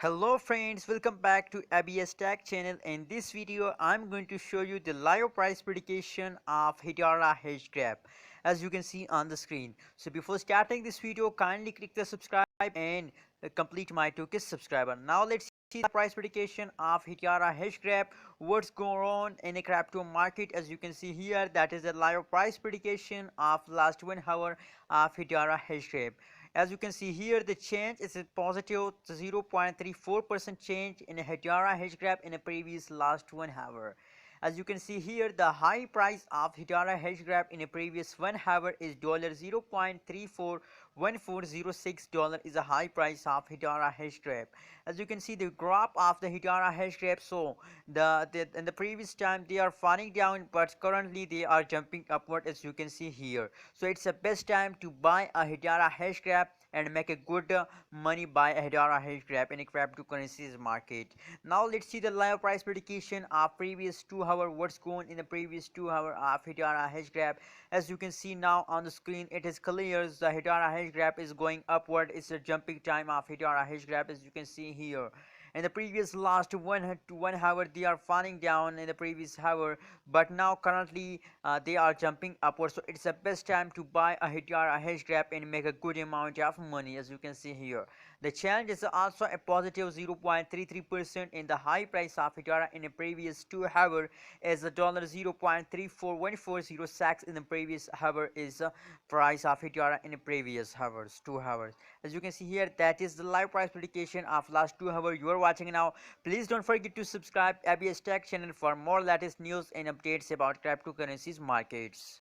Hello friends, welcome back to ABS Tech channel. In this video I'm going to show you the live price prediction of Hedera hashgraph as you can see on the screen. So before starting this video, kindly click the subscribe and complete my 2K subscriber. Now let's see the price prediction of Hedera hashgraph. What's going on in the crypto market? As you can see here, that is the live price prediction of last 1 hour of Hedera hashgraph. As you can see here, the change is a positive 0.34% change in a Hedera hashgraph in a previous last 1 hour. As you can see here, the high price of Hedera hashgraph in a previous 1 hour is $0.341406 is a high price of Hedera hashgraph. As you can see, the graph of the Hedera hashgraph, so in the previous time they are falling down, but currently they are jumping upward as you can see here. So it's the best time to buy a Hedera hashgraph and make a good money by a Hedera hashgraph in a cryptocurrencies market. Now let's see the live price prediction of previous 2 hour. What's going in the previous 2 hour of Hedera hashgraph? As you can see now on the screen, it is clear the Hedera hashgraph is going upward. It's a jumping time of Hedera hashgraph as you can see here. In the previous last 1 hour they are falling down in the previous hour, but now currently they are jumping upward. So it's the best time to buy a Hedera hashgraph and make a good amount of money. As you can see here, the challenge is also a positive 0.33% in the high price of Hedera in the previous 2 hour, as the $0.341406 in the previous hour is the price of Hedera in the previous 2 hours. As you can see here, that is the live price prediction of last 2 hour you are watching now. Please don't forget to subscribe ABS Tech channel for more latest news and updates about cryptocurrencies markets.